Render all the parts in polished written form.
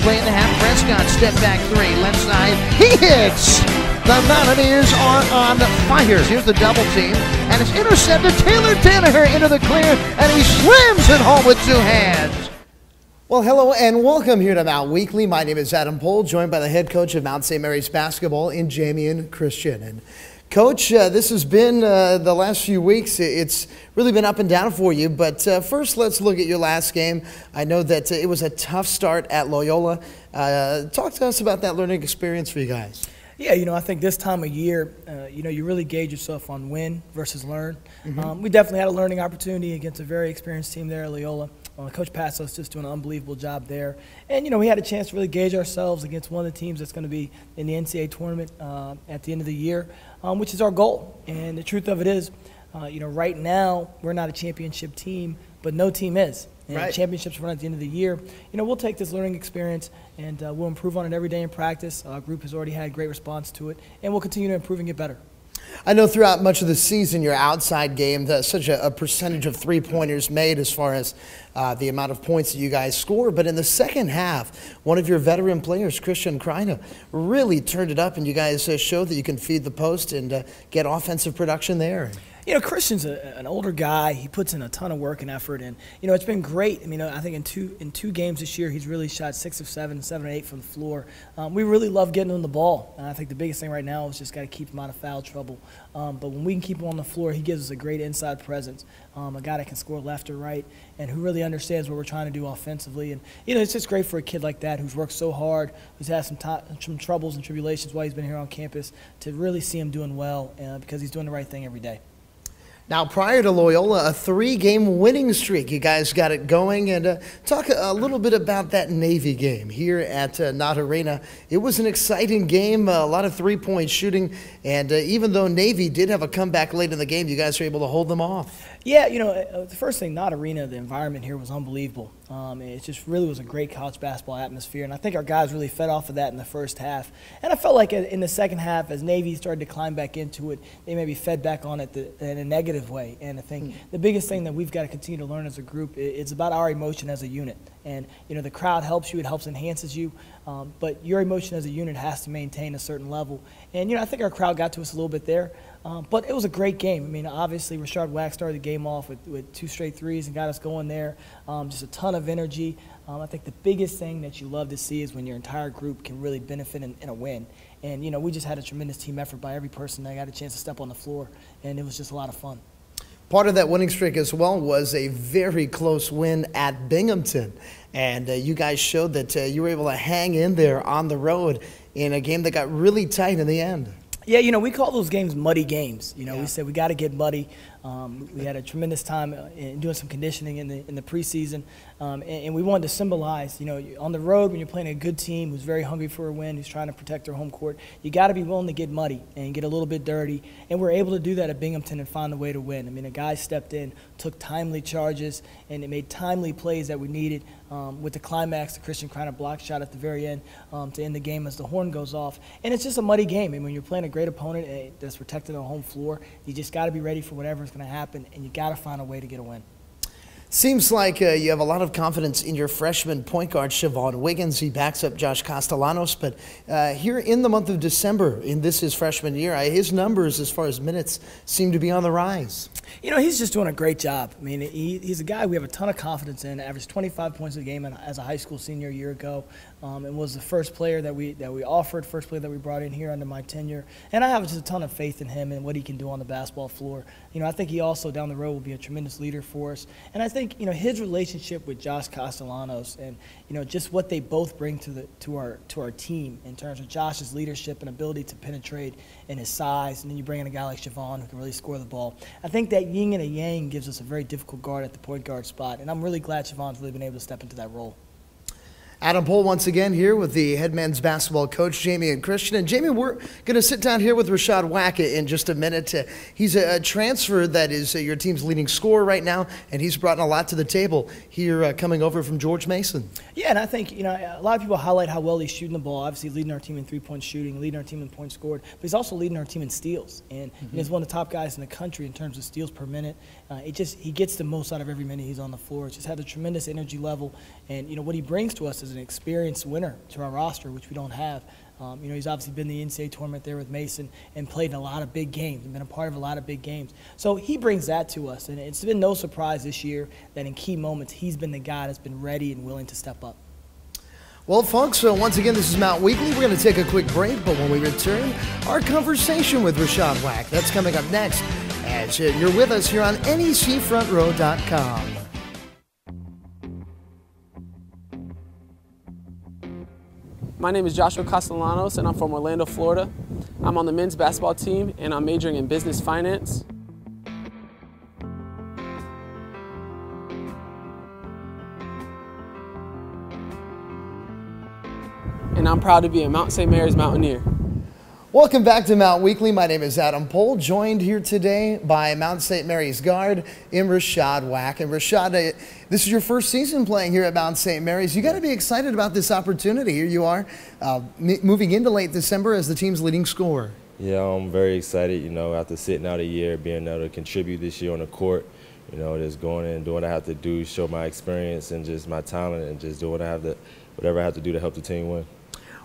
play in the half. Prescott, step back three, left side. He hits! The Mountaineers are on fire. Here's the double team, and it's intercepted. Taylor Danaher into the clear, and he slams it home with two hands. Well, hello and welcome here to Mount Weekly. My name is Adam Pohl, joined by the head coach of Mount St. Mary's basketball in Jamion Christian. And Coach, this has been the last few weeks. It's really been up and down for you. But first, let's look at your last game. I know that it was a tough start at Loyola. Talk to us about that learning experience for you guys. Yeah, I think this time of year, you really gauge yourself on win versus learn. We definitely had a learning opportunity against a very experienced team there at Loyola. Coach Passo's just doing an unbelievable job there. And, we had a chance to really gauge ourselves against one of the teams that's going to be in the NCAA tournament at the end of the year, which is our goal. And the truth of it is, right now we're not a championship team, but no team is. And right. Championships run at the end of the year. We'll take this learning experience and we'll improve on it every day in practice. Our group has already had a great response to it, and we'll continue to improve and get better. I know throughout much of the season, your outside game, such a percentage of three-pointers made as far as the amount of points that you guys score. But in the second half, one of your veteran players, Christian Kreiner, really turned it up, and you guys showed that you can feed the post and get offensive production there. Christian's an older guy. He puts in a ton of work and effort, and it's been great. I think in two games this year, he's really shot 6 of 7, 7 of 8 from the floor. We really love getting him the ball, and I think the biggest thing right now is just got to keep him out of foul trouble. But when we can keep him on the floor, he gives us a great inside presence, a guy that can score left or right, and who really understands what we're trying to do offensively. And it's just great for a kid like that who's worked so hard, who's had some troubles and tribulations while he's been here on campus, to really see him doing well because he's doing the right thing every day. Now, prior to Loyola, a 3-game winning streak. You guys got it going. And talk a little bit about that Navy game here at Knott Arena. It was an exciting game, a lot of three-point shooting. And even though Navy did have a comeback late in the game, you guys were able to hold them off. Yeah, the first thing, Knott Arena, the environment here was unbelievable. It just really was a great college basketball atmosphere, and I think our guys really fed off of that in the first half. And I felt like in the second half, as Navy started to climb back into it, they maybe fed back on it in a negative way. And I think the biggest thing that we've got to continue to learn as a group is about our emotion as a unit. And, the crowd helps you, it helps enhances you, but your emotion as a unit has to maintain a certain level. And, I think our crowd got to us a little bit there. But it was a great game. Obviously, Rashad Whack started the game off with 2 straight threes and got us going there. Just a ton of energy. I think the biggest thing that you love to see is when your entire group can really benefit in a win. And, we just had a tremendous team effort by every person that got a chance to step on the floor, and it was just a lot of fun. Part of that winning streak as well was a very close win at Binghamton. And you guys showed that you were able to hang in there on the road in a game that got really tight in the end. Yeah, we call those games muddy games. We said we got to get muddy. We had a tremendous time in doing some conditioning in the preseason, and we wanted to symbolize, on the road when you're playing a good team who's very hungry for a win, who's trying to protect their home court, you got to be willing to get muddy and get a little bit dirty, and we're able to do that at Binghamton and find a way to win. A guy stepped in, took timely charges, and it made timely plays that we needed. With the climax, the Christian Kreiner block shot at the very end to end the game as the horn goes off. And it's just a muddy game. When you're playing a great opponent that's protected on home floor, you just got to be ready for whatever's going to happen, and you got to find a way to get a win. Seems like you have a lot of confidence in your freshman point guard, Siobhan Wiggins. He backs up Josh Castellanos. But here in the month of December, in his freshman year, his numbers as far as minutes seem to be on the rise. He's just doing a great job. He's a guy we have a ton of confidence in. Averaged 25 points a game as a high school senior a year ago, and was the first player that we offered, first player that we brought in here under my tenure. And I have just a ton of faith in him and what he can do on the basketball floor. I think he also down the road will be a tremendous leader for us. And I think his relationship with Josh Castellanos and just what they both bring to our team in terms of Josh's leadership and ability to penetrate and his size, and then you bring in a guy like Siobhan who can really score the ball. I think that yin and a yang gives us a very difficult guard at the point guard spot, and I'm really glad Siobhan's really been able to step into that role. Adam Pohl once again here with the head men's basketball coach, Jamion Christian. And Jamie, we're going to sit down here with Rashad Whack in just a minute. He's a transfer that is your team's leading scorer right now, and he's brought a lot to the table here coming over from George Mason. Yeah, and I think, a lot of people highlight how well he's shooting the ball. Obviously leading our team in three-point shooting, leading our team in points scored, but he's also leading our team in steals. And he's one of the top guys in the country in terms of steals per minute. He gets the most out of every minute he's on the floor. Just has a tremendous energy level, and what he brings to us as an experienced winner to our roster, which we don't have. He's obviously been in the NCAA tournament there with Mason and played in a lot of big games and been a part of a lot of big games. So he brings that to us, and it's been no surprise this year that in key moments he's been the guy that's been ready and willing to step up. Well, folks, so once again, this is Mount Weekly. We're going to take a quick break, but when we return, our conversation with Rashad Whack. That's coming up next as you're with us here on NECFrontRow.com. My name is Joshua Castellanos, and I'm from Orlando, Florida. I'm on the men's basketball team, and I'm majoring in business finance. And I'm proud to be a Mount St. Mary's Mountaineer. Welcome back to Mount Weekly. My name is Adam Pohl, joined here today by Mount St. Mary's guard in Rashad Whack. And Rashad, this is your first season playing here at Mount St. Mary's. You got to be excited about this opportunity. Here you are, moving into late December as the team's leading scorer. Yeah, I'm very excited, after sitting out a year, being able to contribute this year on the court, just going in and doing what I have to do, show my experience and just my talent, and just do whatever I have to do to help the team win.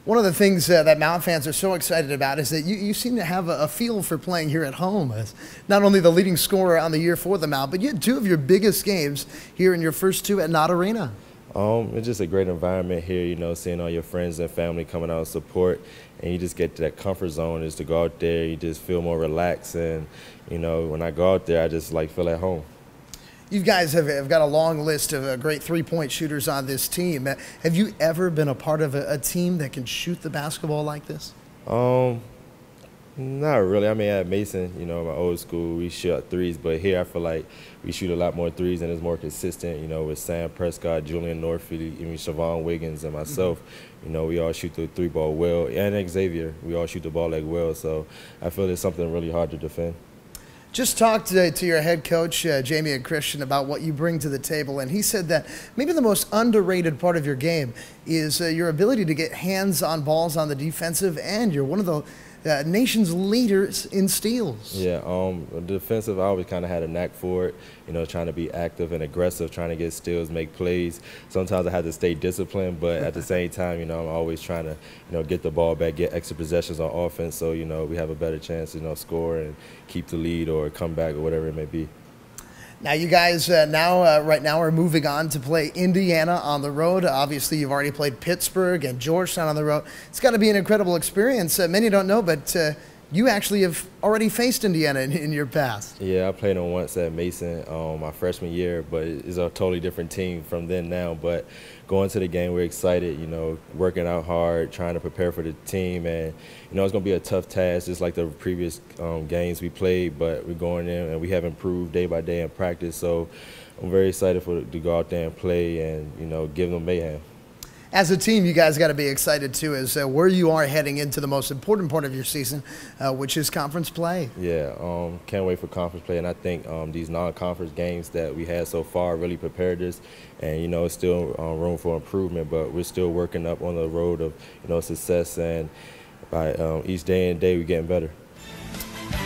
One of the things that Mount fans are so excited about is that you seem to have a feel for playing here at home as not only the leading scorer on the year for the Mount, but you had two of your biggest games here in your first two at Knott Arena. It's just a great environment here, seeing all your friends and family coming out and support, and you just get to that comfort zone is to go out there, you just feel more relaxed, and, when I go out there, I just feel at home. You guys have got a long list of great three-point shooters on this team. Have you ever been a part of a team that can shoot the basketball like this? Not really. I mean, at Mason, my old school, we shot threes, but here I feel like we shoot a lot more threes and it's more consistent, with Sam Prescott, Julian Norfleet, even Siobhan Wiggins and myself. We all shoot the three ball well, and Xavier, we all shoot the ball well, so I feel it's something really hard to defend. Just talked to your head coach, Jamion Christian, about what you bring to the table, and he said that maybe the most underrated part of your game is your ability to get hands on balls on the defensive end. You're one of the nation's leaders in steals. Yeah, defensive, I always kind of had a knack for it, trying to be active and aggressive, trying to get steals, make plays. Sometimes I had to stay disciplined, but at the same time, I'm always trying to, get the ball back, get extra possessions on offense so, we have a better chance to, score and keep the lead or come back or whatever it may be. Now you guys right now are moving on to play Indiana on the road. Obviously, you've already played Pittsburgh and Georgetown on the road. It's got to be an incredible experience. Many don't know, but you actually have already faced Indiana in your past. Yeah, I played them once at Mason my freshman year, but it's a totally different team from then now. But going to the game, we're excited, working out hard, trying to prepare for the team. And, it's going to be a tough task, just like the previous games we played, but we're going in and we have improved day by day in practice. So I'm very excited to go out there and play and, give them mayhem. As a team, you guys got to be excited, too, as where you are heading into the most important part of your season, which is conference play. Yeah, can't wait for conference play. And I think these non-conference games that we had so far really prepared us. And, it's still room for improvement, but we're still working up on the road of, success. And by each day and day, we're getting better.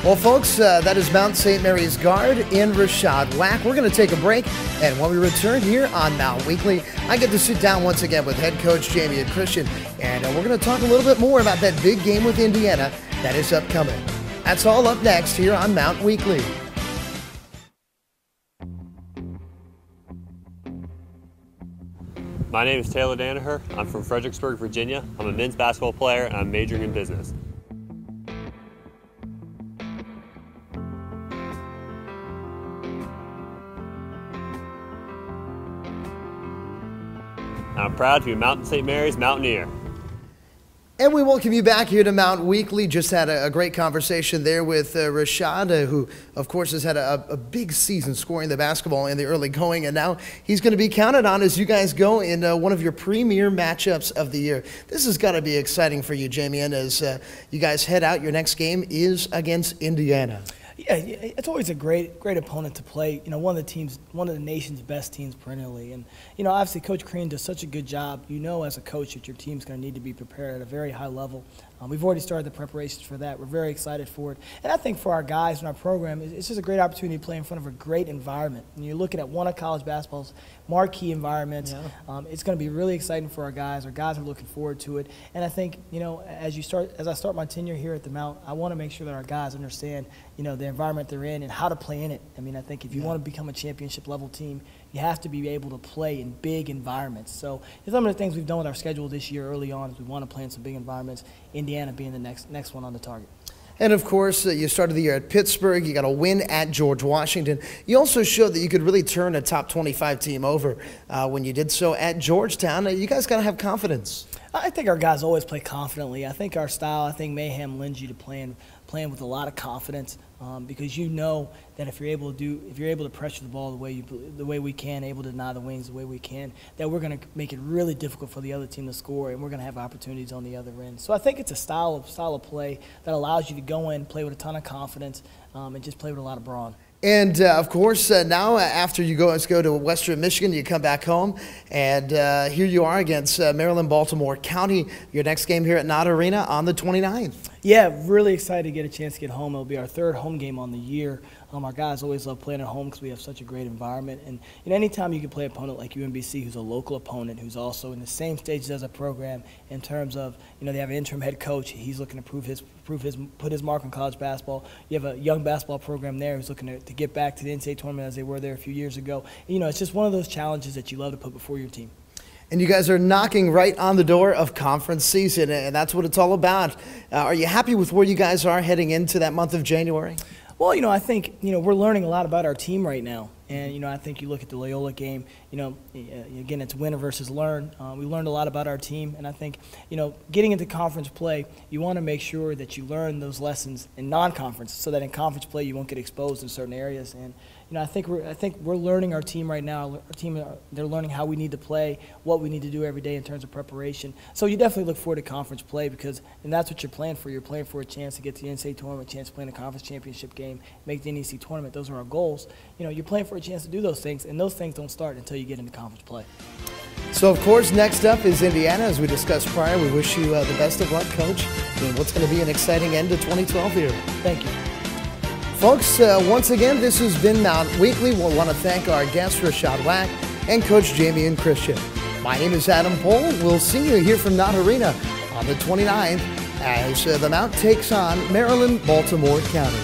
Well, folks, that is Mount St. Mary's guard in Rashad Whack. We're going to take a break, and when we return here on Mount Weekly, I get to sit down once again with head coach Jamion Christian, and we're going to talk a little bit more about that big game with Indiana that is upcoming. That's all up next here on Mount Weekly. My name is Taylor Danaher. I'm from Fredericksburg, Virginia. I'm a men's basketball player, and I'm majoring in business. I'm proud to be Mount St. Mary's Mountaineer. And we welcome you back here to Mount Weekly. Just had a great conversation there with Rashad, who, of course, has had a big season scoring the basketball in the early going, and now he's going to be counted on as you guys go in one of your premier matchups of the year. This has got to be exciting for you, Jamion, as you guys head out. Your next game is against Indiana. Yeah, it's always a great opponent to play. One of the nation's best teams perennially, and obviously Coach Crean does such a good job. As a coach that your team's going to need to be prepared at a very high level. We've already started the preparations for that. We're very excited for it. And I think for our guys in our program, it's just a great opportunity to play in front of a great environment. And you're looking at one of college basketball's marquee environments. Yeah. It's going to be really exciting for our guys. Our guys are looking forward to it. And I think, as I start my tenure here at the Mount, I want to make sure that our guys understand, the environment they're in and how to play in it. I mean, I think if you want to become a championship level team, you have to be able to play in big environments. So some of the things we've done with our schedule this year early on is we want to play in some big environments, Indiana being the next one on the target. And, of course, you started the year at Pittsburgh. You got a win at George Washington. You also showed that you could really turn a top 25 team over when you did so at Georgetown. You guys got to have confidence. I think our guys always play confidently. I think our style, Mayhem lends you to playing with a lot of confidence because you know that if you're able to pressure the ball the way we can, able to deny the wings the way we can, that we're going to make it really difficult for the other team to score, and we're going to have opportunities on the other end. So I think it's a style of play that allows you to go in, play with a ton of confidence, and just play with a lot of brawn. And, of course, now after you go to Western Michigan, you come back home, and here you are against Maryland, Baltimore County. Your next game here at Knott Arena on the 29th. Yeah, really excited to get a chance to get home. It'll be our third home game on the year. Our guys always love playing at home because we have such a great environment. And anytime you can play an opponent like UMBC, who's a local opponent, who's also in the same stages as a program in terms of, they have an interim head coach. He's looking to put his mark on college basketball. You have a young basketball program there who's looking to get back to the NCAA tournament as they were there a few years ago. It's just one of those challenges that you love to put before your team. And you guys are knocking right on the door of conference season, and that's what it's all about. Are you happy with where you guys are heading into that month of January? Well, I think, we're learning a lot about our team right now. And, I think you look at the Loyola game, again, it's winner versus learn. We learned a lot about our team. And I think, getting into conference play, you want to make sure that you learn those lessons in non-conference so that in conference play you won't get exposed in certain areas. And, I think we're learning our team right now. Our team, they're learning how we need to play, what we need to do every day in terms of preparation. So you definitely look forward to conference play and that's what you're playing for. You're playing for a chance to get to the NCAA tournament, a chance to play in a conference championship game, make the NEC tournament. Those are our goals. You're playing for a chance to do those things, and those things don't start until you get into conference play. So, of course, next up is Indiana. As we discussed prior, we wish you the best of luck, Coach, in what's going to be an exciting end to 2012 here. Thank you. Folks, once again, this has been Mount Weekly. We'll want to thank our guests, Rashad Whack and Coach Jamion Christian. My name is Adam Pohl. We'll see you here from Knott Arena on the 29th as the Mount takes on Maryland, Baltimore County.